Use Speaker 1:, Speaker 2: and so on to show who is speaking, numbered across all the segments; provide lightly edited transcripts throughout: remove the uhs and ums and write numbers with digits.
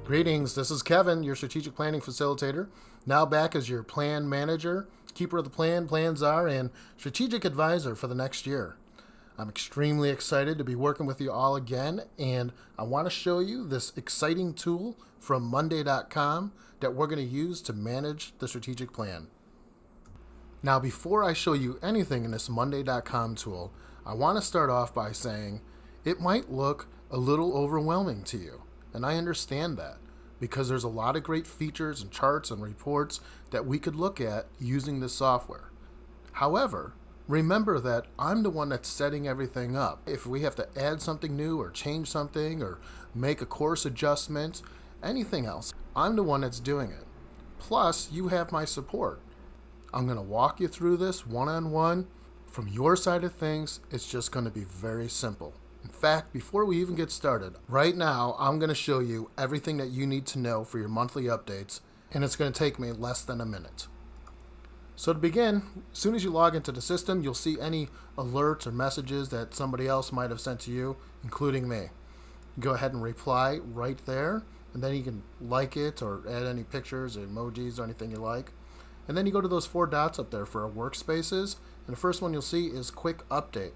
Speaker 1: Greetings, this is Kevin, your strategic planning facilitator, now back as your plan manager, keeper of the plan, plan czar, and strategic advisor for the next year. I'm extremely excited to be working with you all again, and I want to show you this exciting tool from Monday.com that we're going to use to manage the strategic plan. Now, before I show you anything in this Monday.com tool, I want to start off by saying it might look a little overwhelming to you. And I understand that because there's a lot of great features and charts and reports that we could look at using this software. However, remember that I'm the one that's setting everything up. If we have to add something new or change something or make a course adjustment, anything else, I'm the one that's doing it. Plus, you have my support. I'm going to walk you through this one-on-one. From your side of things, it's just going to be very simple. In fact, before we even get started, right now I'm going to show you everything that you need to know for your monthly updates, and it's going to take me less than a minute. So to begin, as soon as you log into the system, you'll see any alerts or messages that somebody else might have sent to you, including me. Go ahead and reply right there, and then you can like it or add any pictures or emojis or anything you like. And then you go to those four dots up there for our workspaces, and the first one you'll see is Quick Update.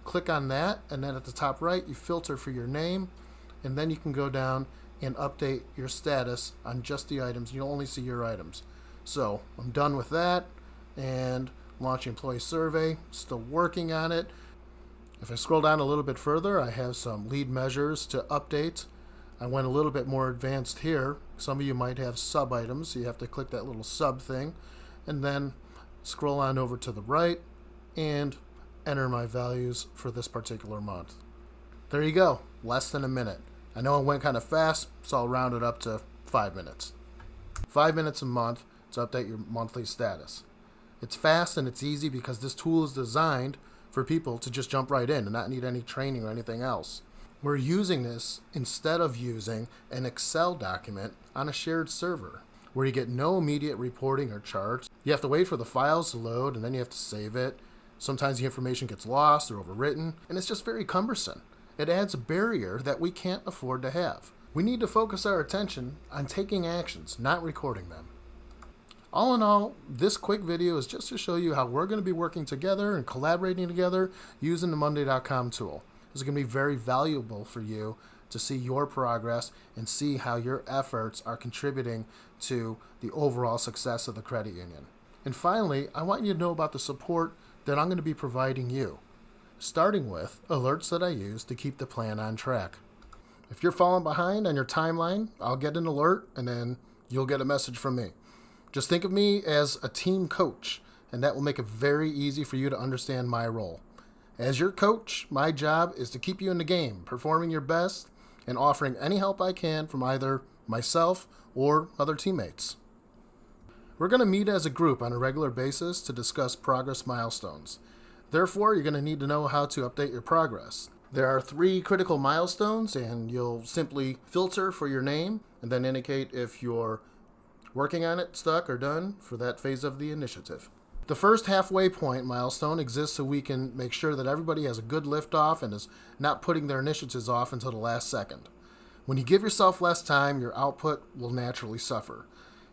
Speaker 1: Click on that, and then at the top right, you filter for your name, and then you can go down and update your status on just the items. You'll only see your items. So I'm done with that, and launch employee survey, still working on it. If I scroll down a little bit further, I have some lead measures to update. I went a little bit more advanced here. Some of you might have sub items, so you have to click that little sub thing, and then scroll on over to the right and enter my values for this particular month. There you go, less than a minute. I know it went kind of fast, so I'll round it up to 5 minutes. 5 minutes a month to update your monthly status. It's fast and it's easy because this tool is designed for people to just jump right in and not need any training or anything else. We're using this instead of using an Excel document on a shared server where you get no immediate reporting or charts. You have to wait for the files to load and then you have to save it. Sometimes the information gets lost or overwritten, and it's just very cumbersome. It adds a barrier that we can't afford to have. We need to focus our attention on taking actions, not recording them. All in all, this quick video is just to show you how we're going to be working together and collaborating together using the Monday.com tool. This is going to be very valuable for you to see your progress and see how your efforts are contributing to the overall success of the credit union. And finally, I want you to know about the support that I'm going to be providing you, starting with alerts that I use to keep the plan on track. If you're falling behind on your timeline, I'll get an alert and then you'll get a message from me. Just think of me as a team coach, and that will make it very easy for you to understand my role. As your coach, my job is to keep you in the game, performing your best and offering any help I can from either myself or other teammates. We're going to meet as a group on a regular basis to discuss progress milestones. Therefore, you're going to need to know how to update your progress. There are 3 critical milestones, and you'll simply filter for your name and then indicate if you're working on it, stuck, or done for that phase of the initiative. The first halfway point milestone exists so we can make sure that everybody has a good liftoff and is not putting their initiatives off until the last second. When you give yourself less time, your output will naturally suffer.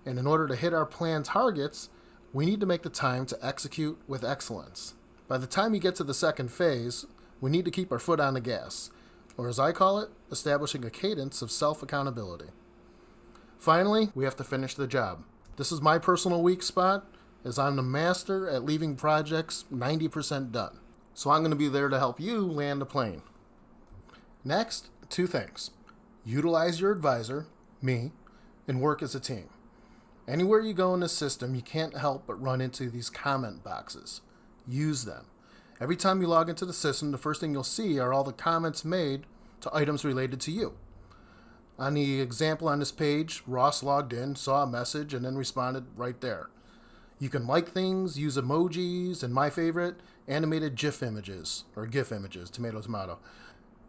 Speaker 1: And in order to hit our plan targets, we need to make the time to execute with excellence. By the time you get to the second phase, we need to keep our foot on the gas, or as I call it, establishing a cadence of self-accountability. Finally, we have to finish the job. This is my personal weak spot, as I'm the master at leaving projects 90% done. So I'm going to be there to help you land the plane. Next, 2 things. Utilize your advisor, me, and work as a team. Anywhere you go in the system, you can't help but run into these comment boxes. Use them. Every time you log into the system, the first thing you'll see are all the comments made to items related to you. On the example on this page, Ross logged in, saw a message, and then responded right there. You can like things, use emojis, and my favorite, animated GIF images, or GIF images, tomato,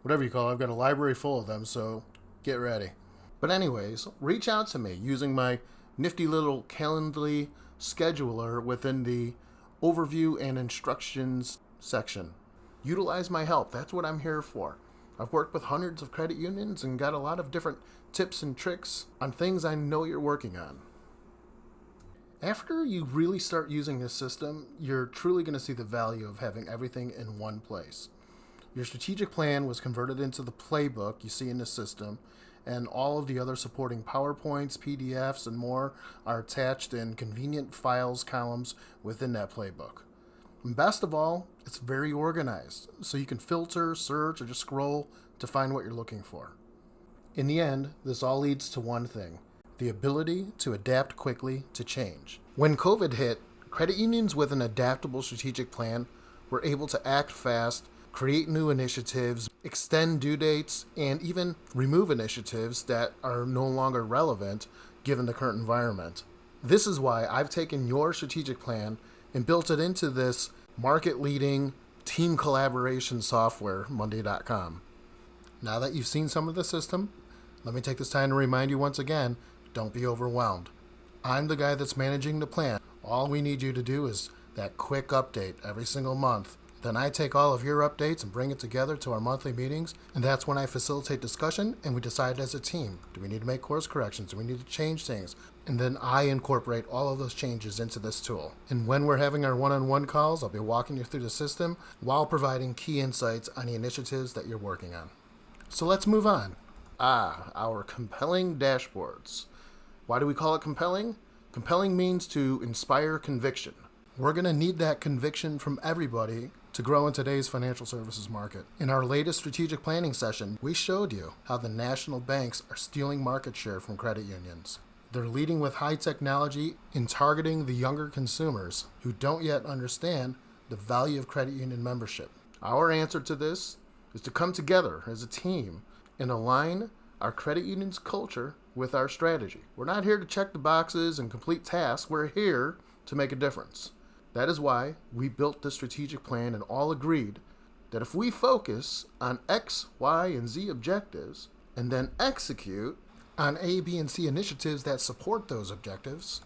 Speaker 1: whatever you call it. I've got a library full of them, so get ready. But anyways, reach out to me using my nifty little Calendly scheduler within the overview and instructions section. Utilize my help. That's what I'm here for. I've worked with hundreds of credit unions and got a lot of different tips and tricks on things I know you're working on. After you really start using this system, you're truly going to see the value of having everything in one place. Your strategic plan was converted into the playbook you see in the system, and all of the other supporting PowerPoints, PDFs, and more are attached in convenient files columns within that playbook. And best of all, it's very organized, so you can filter, search, or just scroll to find what you're looking for. In the end, this all leads to one thing: the ability to adapt quickly to change. When COVID hit, credit unions with an adaptable strategic plan were able to act fast, create new initiatives, extend due dates, and even remove initiatives that are no longer relevant given the current environment. This is why I've taken your strategic plan and built it into this market-leading team collaboration software, Monday.com. Now that you've seen some of the system, let me take this time to remind you once again, don't be overwhelmed. I'm the guy that's managing the plan. All we need you to do is that quick update every single month. Then I take all of your updates and bring it together to our monthly meetings, and that's when I facilitate discussion and we decide as a team, do we need to make course corrections, do we need to change things? And then I incorporate all of those changes into this tool. And when we're having our one-on-one calls, I'll be walking you through the system while providing key insights on the initiatives that you're working on. So let's move on. Our compelling dashboards. Why do we call it compelling? Compelling means to inspire conviction. We're going to need that conviction from everybody to grow in today's financial services market. In our latest strategic planning session, we showed you how the national banks are stealing market share from credit unions. They're leading with high technology in targeting the younger consumers who don't yet understand the value of credit union membership. Our answer to this is to come together as a team and align our credit union's culture with our strategy. We're not here to check the boxes and complete tasks. We're here to make a difference. That is why we built the strategic plan and all agreed that if we focus on X, Y, and Z objectives and then execute on A, B, and C initiatives that support those objectives,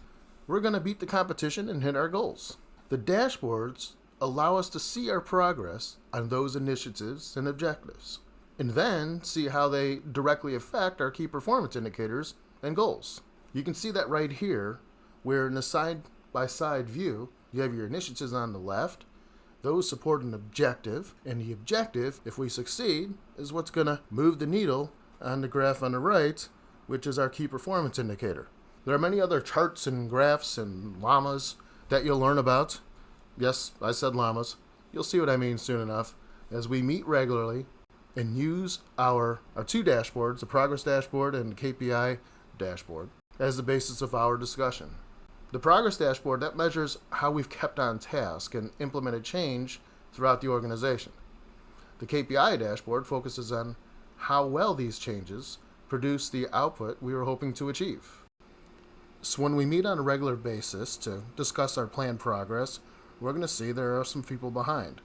Speaker 1: we're going to beat the competition and hit our goals. The dashboards allow us to see our progress on those initiatives and objectives, and then see how they directly affect our key performance indicators and goals. You can see that right here, where in the side-by-side view, you have your initiatives on the left. Those support an objective, and the objective, if we succeed, is what's going to move the needle on the graph on the right, which is our key performance indicator. There are many other charts and graphs and llamas that you'll learn about. Yes, I said llamas. You'll see what I mean soon enough as we meet regularly and use our two dashboards, the progress dashboard and the KPI dashboard, as the basis of our discussion. The progress dashboard, that measures how we've kept on task and implemented change throughout the organization. The KPI dashboard focuses on how well these changes produce the output we were hoping to achieve. So when we meet on a regular basis to discuss our planned progress, we're going to see there are some people behind.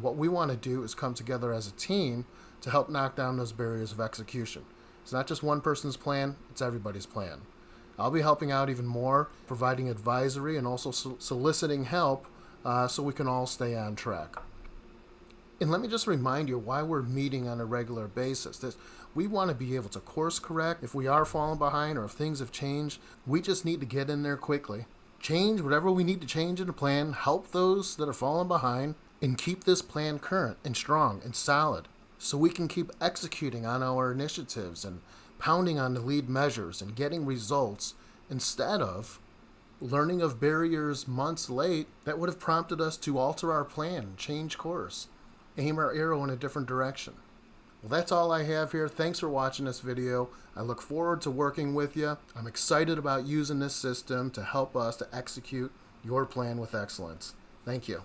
Speaker 1: What we want to do is come together as a team to help knock down those barriers of execution. It's not just one person's plan, it's everybody's plan. I'll be helping out even more, providing advisory and also soliciting help so we can all stay on track. And let me just remind you why we're meeting on a regular basis. We want to be able to course correct if we are falling behind or if things have changed. We just need to get in there quickly, change whatever we need to change in the plan, help those that are falling behind, and keep this plan current and strong and solid so we can keep executing on our initiatives and pounding on the lead measures and getting results instead of learning of barriers months late that would have prompted us to alter our plan, change course, aim our arrow in a different direction. Well, that's all I have here. Thanks for watching this video. I look forward to working with you. I'm excited about using this system to help us to execute your plan with excellence. Thank you.